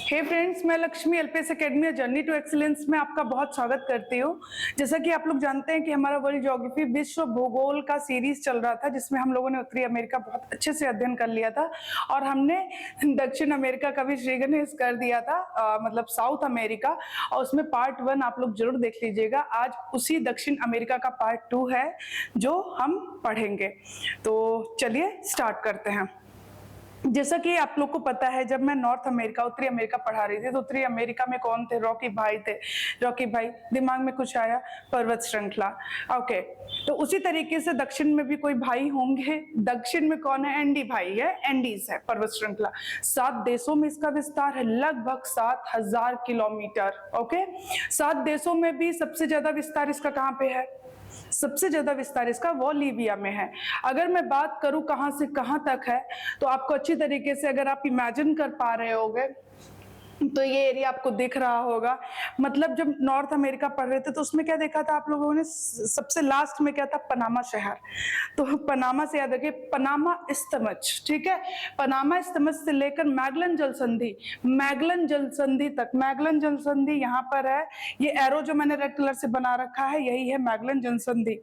हे friends, मैं Lakshmi LPS academy journey to excellence में आपका बहुत स्वागत करती हूँ। जैसा कि आप लोग जानते हैं कि हमारा वर्ल्ड ज्योग्राफी विश्व भूगोल का सीरीज चल रहा था, जिसमें हम लोगों ने उत्तरी अमेरिका बहुत अच्छे से अध्ययन कर लिया था और हमने दक्षिण अमेरिका का भी श्रीगणेश कर दिया था, मतलब साउथ अमेरिका। और उसमें पार्ट 1 आप लोग जरूर देख लीजिएगा। आज उसी दक्षिण अमेरिका का पार्ट 2 है जो हम पढ़ेंगे। तो चलिए स्टार्ट करते हैं। जैसा कि आप लोग को पता है, जब मैं नॉर्थ अमेरिका उत्तरी अमेरिका पढ़ा रही थी तो उत्तरी अमेरिका में कौन थे? रॉकी भाई थे। रॉकी भाई, दिमाग में कुछ आया? पर्वत श्रृंखला। ओके, तो उसी तरीके से दक्षिण में भी कोई भाई होंगे। दक्षिण में कौन है? एंडी भाई है, एंडीज है पर्वत श्रृंखला। 7 देशों में इसका विस्तार है, लगभग 7000 किलोमीटर। ओके, 7 देशों में भी सबसे ज्यादा विस्तार इसका कहाँ पे है? सबसे ज्यादा विस्तार इसका बोलिविया में है। अगर मैं बात करूं कहां से कहां तक है, तो आपको अच्छी तरीके से अगर आप इमेजिन कर पा रहे होंगे तो ये एरिया आपको दिख रहा होगा। मतलब जब नॉर्थ अमेरिका पढ़ रहे थे तो उसमें क्या देखा था आप लोगों ने? सबसे लास्ट में क्या था? पनामा शहर। तो पनामा से याद रखिए, पनामा इस्तमच, ठीक है। पनामा इस्तमच से लेकर मैगलन जल संधि, मैगलन जल संधि तक। मैगलन जल संधि यहाँ पर है, ये एरो जो मैंने रेड कलर से बना रखा है यही है मैगलन जल संधि।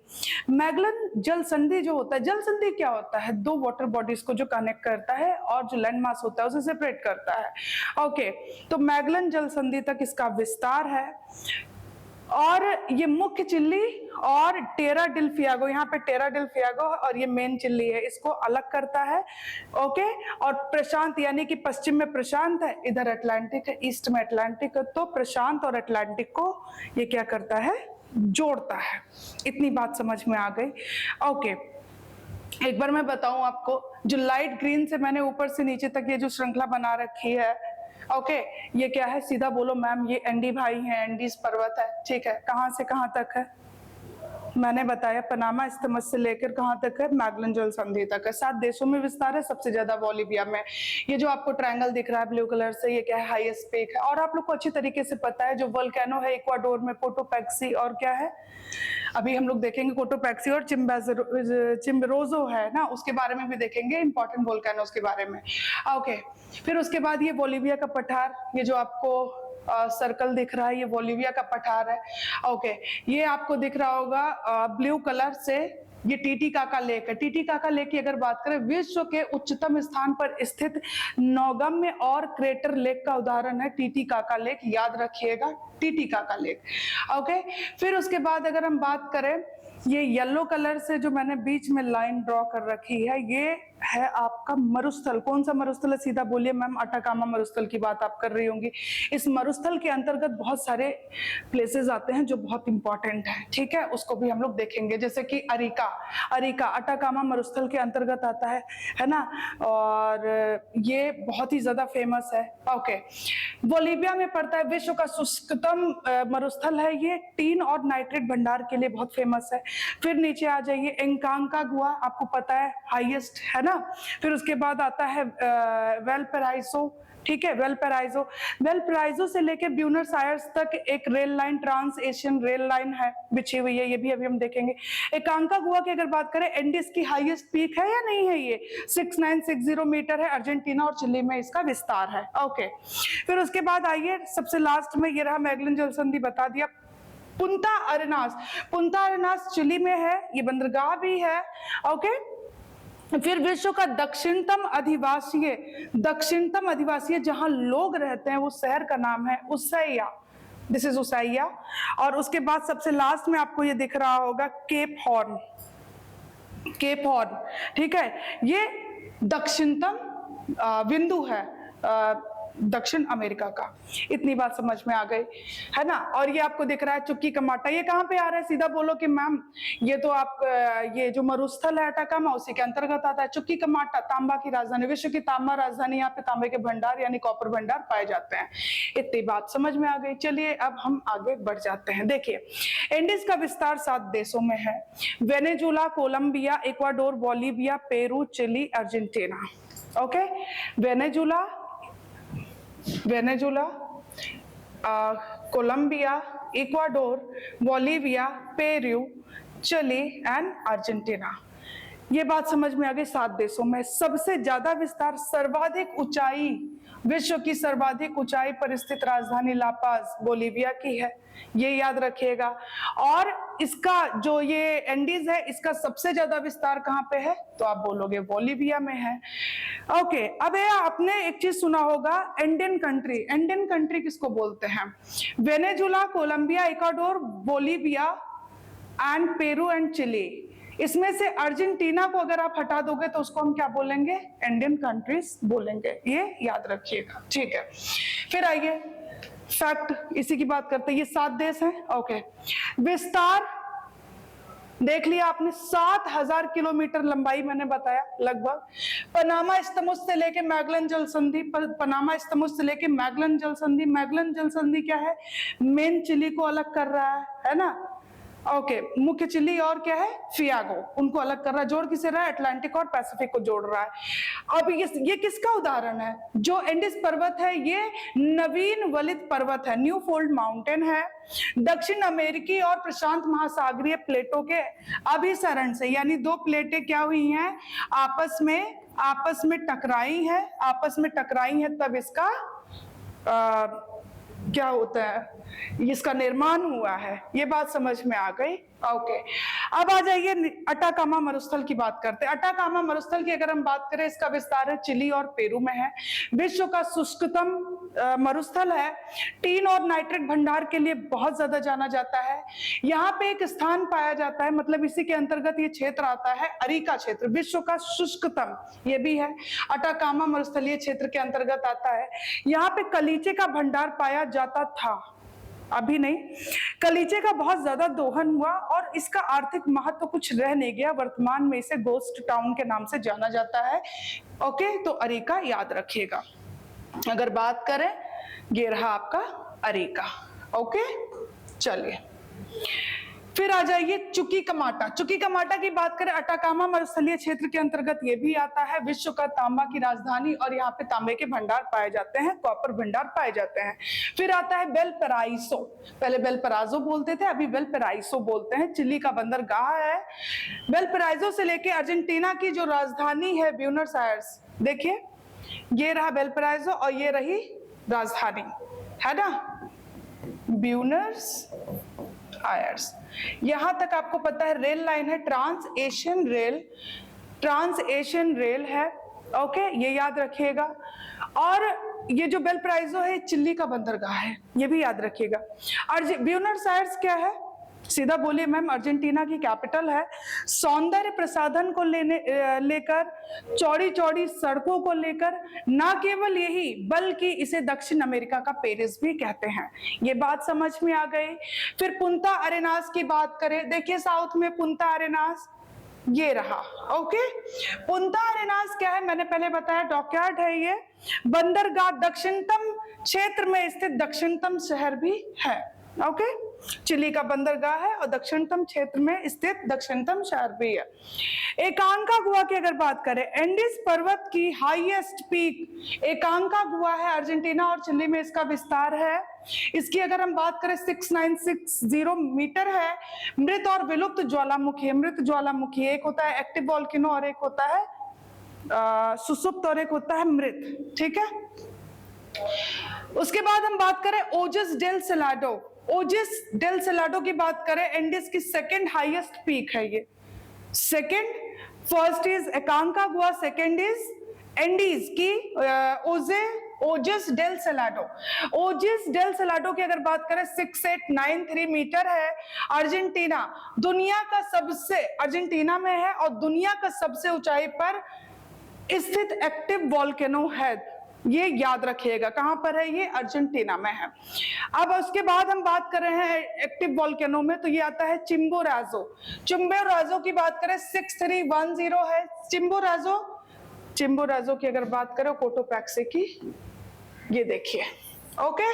मैगलन जल संधि जो होता है, जल संधि क्या होता है? 2 वाटर बॉडीज को जो कनेक्ट करता है और जो लैंड मास होता है उसे सेपरेट करता है। ओके, तो मैगलन जल संधि तक इसका विस्तार है। और ये मुख्य चिल्ली और टेरा डिल फियागो, यहाँ पे टेरा डिल फियागो और ये मेन चिल्ली है, इसको अलग करता है। ओके, और प्रशांत यानी कि पश्चिम में प्रशांत है, इधर अटलांटिक है, ईस्ट में अटलांटिक है। तो प्रशांत और अटलांटिक को ये क्या करता है? जोड़ता है। इतनी बात समझ में आ गई। ओके, एक बार मैं बताऊं आपको, जो लाइट ग्रीन से मैंने ऊपर से नीचे तक ये जो श्रृंखला बना रखी है, ओके, ये क्या है? सीधा बोलो मैम। ये एंडी भाई है, एंडीज पर्वत है, ठीक है। कहां से कहां तक है? मैंने बताया पनामा इस्तमच से लेकर कहां तक है? मैगलन जल संधि तक है। 7 देशों में विस्तार है, सबसे ज्यादा बोलिविया में। ये जो आपको ट्रायंगल दिख रहा है ब्लू कलर से, ये क्या है? हाईएस्ट पीक है। और आप लोग को अच्छी तरीके से पता है जो वोल्केनो है इक्वाडोर में, कोटोपैक्सी, और क्या है अभी हम लोग देखेंगे, कोटोपैक्सी और चिम्बरोजो है ना, उसके बारे में भी देखेंगे, इंपॉर्टेंट वोल्केनोस के बारे में। ओके, फिर उसके बाद ये बोलिविया का पठार, ये जो आपको सर्कल दिख रहा है, ये बोलिविया का पठार है। ओके, ये आपको दिख रहा होगा ब्लू कलर से, ये टीटीकाका लेक है। टीटीकाका लेक की अगर बात करें, विश्व के उच्चतम स्थान पर स्थित नौगम्य और क्रेटर लेक का उदाहरण है टीटीकाका लेक, याद रखिएगा, टीटीकाका लेक। ओके, फिर उसके बाद अगर हम बात करें, ये येलो कलर से जो मैंने बीच में लाइन ड्रॉ कर रखी है, ये है आपका मरुस्थल। कौन सा मरुस्थल है? सीधा बोलिए मैम, अटाकामा मरुस्थल की बात आप कर रही होंगी। इस मरुस्थल के अंतर्गत बहुत सारे प्लेसेस आते हैं जो बहुत इंपॉर्टेंट है, ठीक है, उसको भी हम लोग देखेंगे। जैसे कि अरिका, अरिका अटाकामा मरुस्थल के अंतर्गत आता है ना, और ये बहुत ही ज्यादा फेमस है। ओके, बोलिविया में पड़ता है, विश्व का शुष्कतम मरुस्थल है ये, टीन और नाइट्रेट भंडार के लिए बहुत फेमस है। फिर नीचे आ जाइए, एंकांकागुआ, आपको पता है हाईएस्ट है ना। फिर उसके बाद आता है वेलपेराइसो, ठीक है, वेलपेराइजो से लेके ब्यूनस आयर्स तक एक rail line, trans Asian rail line है, बिछी हुई है, ये भी अभी हम देखेंगे। एकांकागुआ की अगर बात करें, एंडीज की हाईएस्ट पीक है या नहीं है? ये 6960 मीटर है, अर्जेंटीना और चिली में इसका विस्तार है। ओके, फिर उसके बाद आइए सबसे लास्ट में, ये रहा मैगलन जल संधि, बता दिया। पुंता अरेनास, पुंता अरेनास चिली में है, ये बंदरगाह भी है। ओके, फिर विश्व का दक्षिणतम अधिवासीय जहां लोग रहते हैं, वो शहर का नाम है उसैया, दिस इज उसैया। और उसके बाद सबसे लास्ट में आपको ये दिख रहा होगा केप हॉर्न, केप हॉर्न, ठीक है, ये दक्षिणतम बिंदु है दक्षिण अमेरिका का। इतनी बात समझ में आ गई है ना। और ये आपको दिख रहा है चुक्की कमाटा, ये कहाँ पे आ रहा है? सीधा बोलो कि मैम ये तो आप ये जो मरुस्थल है अटाकामा, उसी के अंतर्गत आता है। चुक्की कमाटा तांबा की राजधानी, विश्व की तांबा राजधानी, यहाँ पे तांबे के भंडार यानी कॉपर भंडार पाए जाते हैं। इतनी बात समझ में आ गई। चलिए अब हम आगे बढ़ जाते हैं। देखिए, एंडीज का विस्तार 7 देशों में है, Venezuela, Colombia, Ecuador, Bolivia, Peru, Chile, Argentina. Okay, Venezuela, Colombia, Ecuador, Bolivia, Peru, Chile and Argentina. ये बात समझ में आ गई। 7 देशों में सबसे ज्यादा विस्तार, सर्वाधिक ऊंचाई विश्व की सर्वाधिक ऊंचाई पर स्थित राजधानी लापाज बोलीविया की है, ये याद रखिएगा। और इसका जो ये एंडीज है, इसका सबसे ज्यादा विस्तार कहाँ पे है, तो आप बोलोगे बोलीविया में है। ओके, अब ये आपने एक चीज सुना होगा, एंडियन कंट्री। एंडियन कंट्री किसको बोलते हैं? Venezuela, Colombia, Ecuador, Bolivia and Peru and Chile. इसमें से अर्जेंटीना को अगर आप हटा दोगे तो उसको हम क्या बोलेंगे? इंडियन कंट्रीज बोलेंगे, ये याद रखिएगा, ठीक है। फिर आइए फैक्ट, इसी की बात करते हैं। ये 7 देश हैं। ओके, विस्तार देख लिया आपने, 7000 किलोमीटर लंबाई मैंने बताया लगभग। पनामा स्तमुस से लेके मैगलन जल संधि, पनामा स्तमुस से लेके मैगलन जल संधि। मैगलन जल संधि क्या है? मेन चिली को अलग कर रहा है ना। ओके, मुख्य चिली और क्या है? फियागो, उनको अलग कर रहा है। जोड़ किसे रहा है? अटलांटिक और पैसिफिक को जोड़ रहा है। अब ये किसका उदाहरण है? जो एंडीज पर्वत है, ये नवीन वलित पर्वत है, न्यू फोल्ड माउंटेन है। दक्षिण अमेरिकी और प्रशांत महासागरीय प्लेटों के अभिसरण से, यानी 2 प्लेटें क्या हुई हैं? आपस में टकराई है, तब इसका क्या होता है? इसका निर्माण हुआ है। ये बात समझ में आ गई। ओके, अब आ जाइए अटाकामा मरुस्थल की बात करते हैं। अटाकामा मरुस्थल की अगर हम बात करें, इसका विस्तार है चिली और पेरू में है। विश्व का शुष्कतम मरुस्थल है। टीन और नाइट्रेट भंडार के लिए बहुत ज्यादा जाना जाता है। यहाँ पे एक स्थान पाया जाता है, मतलब इसी के अंतर्गत ये क्षेत्र आता है, अरिका क्षेत्र, विश्व का शुष्कतम, ये भी है, अटाकामा मरुस्थलीय क्षेत्र के अंतर्गत आता है। यहाँ पे कलीचे का भंडार पाया जाता था, अभी नहीं। कलीचे का बहुत ज्यादा दोहन हुआ और इसका आर्थिक महत्व कुछ रह नहीं गया। वर्तमान में इसे गोस्ट टाउन के नाम से जाना जाता है। ओके, तो अरिका याद रखिएगा। अगर बात करें, ये रहा आपका अरिका। ओके, चलिए फिर आ जाइए चुकीकमाटा। चुकीकमाटा की बात करें, अटाकामा मरुस्थलीय क्षेत्र के अंतर्गत ये भी आता है। विश्व का तांबा की राजधानी, और यहाँ पे तांबे के भंडार पाए जाते हैं, कॉपर भंडार पाए जाते हैं। फिर आता है वेलपराइसो, पहले वेलपराइसो बोलते थे, अभी वेलपराइसो बोलते हैं। चिली का बंदरगाह है। वेलपराइसो से लेके अर्जेंटीना की जो राजधानी है ब्यूनस आयर्स, देखिए ये रहा वेलपराइसो और ये रही राजधानी, है ना, ब्यूनस आयर्स। यहां तक आपको पता है रेल लाइन है, ट्रांस एशियन रेल है। ओके, ये याद रखिएगा। और ये जो वेलपराइसो है, चिली का बंदरगाह है, ये भी याद रखिएगा। और ब्यूनस आयर्स क्या है? सीधा बोलिए मैम, अर्जेंटीना की कैपिटल है। सौंदर्य प्रसाधन को लेकर, चौड़ी चौड़ी सड़कों को लेकर, ना केवल यही बल्कि इसे दक्षिण अमेरिका का पेरिस भी कहते हैं। ये बात समझ में आ गई। फिर पुंता अरेनास की बात करें, देखिए साउथ में पुंता अरेनास ये रहा। ओके, पुंता अरेनास क्या है? मैंने पहले बताया, डॉकयार्ड है ये, बंदरगाह, दक्षिणतम क्षेत्र में स्थित दक्षिणतम शहर भी है। ओके, चिली का बंदरगाह है और दक्षिणतम क्षेत्र में स्थित दक्षिणतम शहर भी है। एकांकागुआ की अगर बात करें, एंडीज पर्वत की हाईएस्ट पीक एकांकागुआ है, अर्जेंटीना और चिली में इसका विस्तार है। इसकी अगर हम बात करें 6960 मीटर है। मृत और विलुप्त ज्वालामुखी, मृत ज्वालामुखी एक होता है एक्टिव वोल्केनो और एक होता है सुसुप्त और एक होता है मृत, ठीक है। उसके बाद हम बात करें ओजस डेल सेलाडो। ओजस डेल सेलाडो की बात करें, एंडीज की सेकंड हाईएस्ट पीक है ये। Second, first is एकांकागुआ, second is Andes की ओजस डेल सेलाडो। ओजस डेल सेलाडो की अगर बात करें 6893 मीटर है। अर्जेंटीना दुनिया का सबसे, अर्जेंटीना में है और दुनिया का सबसे ऊंचाई पर स्थित एक्टिव वोल्केनो है, ये याद रखिएगा। कहां पर है ये? अर्जेंटीना में है। अब उसके बाद हम बात कर रहे हैं एक्टिव वोल्केनो में, तो ये आता है चिम्बोराजो। चिम्बोराजो की बात करें 6310 है। चिम्बोराजो की अगर बात करें कोटोपैक्सी की, ये देखिए। Okay,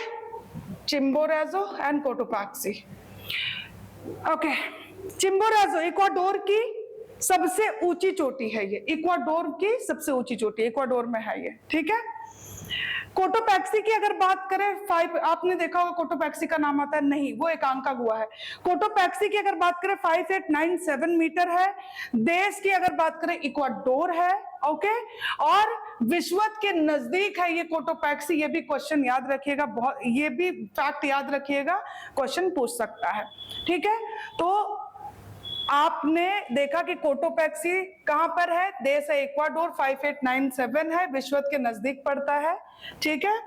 Chimborazo and Cotopaxi. Okay, Chimborazo Ecuador की सबसे ऊंची चोटी है ये, इक्वाडोर की सबसे ऊंची चोटी इक्वाडोर में है ये, ठीक है। कोटोपैक्सी की अगर बात करें 5, आपने देखा होगा कोटोपैक्सी का नाम आता है, नहीं वो एकांका गुहा है। कोटोपैक्सी की अगर बात करें 5897 मीटर है। देश की अगर बात करें इक्वाडोर है, ओके, और विश्वत के नजदीक है ये कोटोपैक्सी। ये भी क्वेश्चन याद रखिएगा, बहुत ये भी फैक्ट याद रखिएगा, क्वेश्चन पूछ सकता है, ठीक है। तो आपने देखा कि कोटोपैक्सी कहां पर है, देश है इक्वाडोर, 5897 है, विश्वत के नजदीक पड़ता है, ठीक है।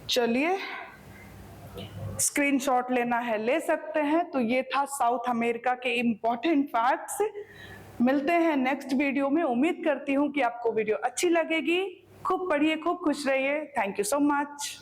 चलिए स्क्रीनशॉट लेना है ले सकते हैं। तो ये था साउथ अमेरिका के इंपॉर्टेंट फैक्ट्स। मिलते हैं नेक्स्ट वीडियो में। उम्मीद करती हूं कि आपको वीडियो अच्छी लगेगी। खूब पढ़िए, खूब खुश रहिए। Thank you so much.